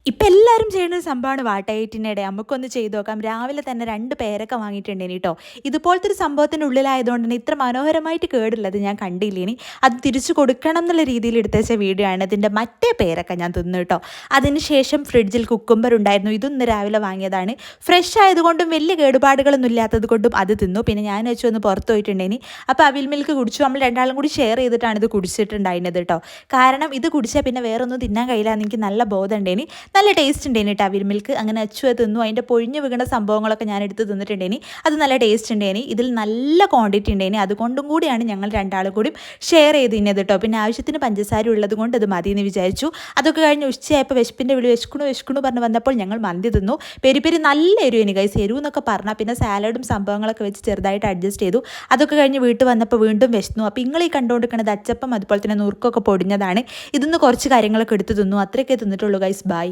ഇപ്പം എല്ലാവരും ചെയ്യുന്ന ഒരു സംഭവമാണ് വാട്ടയറ്റിനിടെ നമുക്കൊന്ന് ചെയ്ത് നോക്കാം. രാവിലെ തന്നെ 2 പേരക്ക വാങ്ങിയിട്ടുണ്ടേനി ട്ടോ. ഇതുപോലത്തെ ഒരു സംഭവത്തിൻ്റെ ഉള്ളിലായതുകൊണ്ട് തന്നെ ഇത്ര മനോഹരമായിട്ട് കേടുള്ളത് ഞാൻ കണ്ടില്ലേനി. അത് തിരിച്ചു കൊടുക്കണം എന്നുള്ള രീതിയിൽ എടുത്തുവെച്ച വീഡിയോ ആണ്. ഇതിൻ്റെ മറ്റേ പേരക്ക ഞാൻ തിന്നു ട്ടോ. അതിനുശേഷം ഫ്രിഡ്ജിൽ കുക്കുംബർ ഉണ്ടായിരുന്നു. ഇതൊന്ന് രാവിലെ വാങ്ങിയതാണ്. ഫ്രഷ് ആയതുകൊണ്ടും വലിയ കേടുപാടുകളൊന്നും ഇല്ലാത്തത് കൊണ്ടും അത് തിന്നു. പിന്നെ ഞാൻ വെച്ച് ഒന്ന് പുറത്ത് പോയിട്ടുണ്ടേനി. അപ്പോൾ അവിൽ മിൽക്ക് കുടിച്ചു. നമ്മൾ രണ്ടാളും കൂടി ഷെയർ ചെയ്തിട്ടാണ് ഇത് കുടിച്ചിട്ടുണ്ടായിരുന്നത് കേട്ടോ. കാരണം ഇത് കുടിച്ചാൽ പിന്നെ വേറൊന്നും തിന്നാൻ കഴിയില്ല എന്ന് എനിക്ക് നല്ല ബോധം ഉണ്ടേനി. നല്ല ടേസ്റ്റ് ഉണ്ടേനി കേട്ടോ അവിൽ മിൽക്ക്. അങ്ങനെ അച്ചു തിന്നു. അതിൻ്റെ പൊഴിഞ്ഞ് വീണ സംഭവങ്ങളൊക്കെ ഞാൻ എടുത്ത് തിന്നിട്ടുണ്ടേനി. അത് നല്ല ടേസ്റ്റ് ഉണ്ടേനി. ഇതിൽ നല്ല ക്വാണ്ടിറ്റി ഉണ്ടേനി. അതുകൊണ്ടും കൂടിയാണ് ഞങ്ങൾ രണ്ടാളും കൂടി ഷെയർ ചെയ്ത് തിന്നത് കേട്ടോ. പിന്നെ ആവശ്യത്തിന് പഞ്ചസാര ഉള്ളത് കൊണ്ട് അത് മതി എന്ന് വിചാരിച്ചു. അതൊക്കെ കഴിഞ്ഞ് ഉച്ചയായപ്പോൾ വിശപ്പിൻ്റെ വിളി വിശക്കണു പറഞ്ഞ് വന്നപ്പോൾ ഞങ്ങൾ മന്തി തിന്നു. പെരി പെരി നല്ല എരിവേനി ഗൈസ്. എരിവ് എന്നൊക്കെ പറഞ്ഞാൽ പിന്നെ സാലഡും സംഭവങ്ങളൊക്കെ വെച്ച് ചെറുതായിട്ട് അഡ്ജസ്റ്റ് ചെയ്തു. അതൊക്കെ കഴിഞ്ഞ് വീട്ടിൽ വന്നപ്പോൾ വീണ്ടും വിശന്നു. അപ്പോൾ നിങ്ങൾ ഈ കണ്ടുകൊണ്ടിരിക്കുന്നത് അച്ചപ്പം അതുപോലെ തന്നെ നുറുക്കൊക്കെ പൊടിഞ്ഞതാണ്. ഇതൊന്ന് കുറച്ച് കാര്യങ്ങളൊക്കെ എടുത്ത് തിന്നു. അത്രയൊക്കെ തിന്നിട്ടുള്ളൂ ഗൈസ്. ബൈ.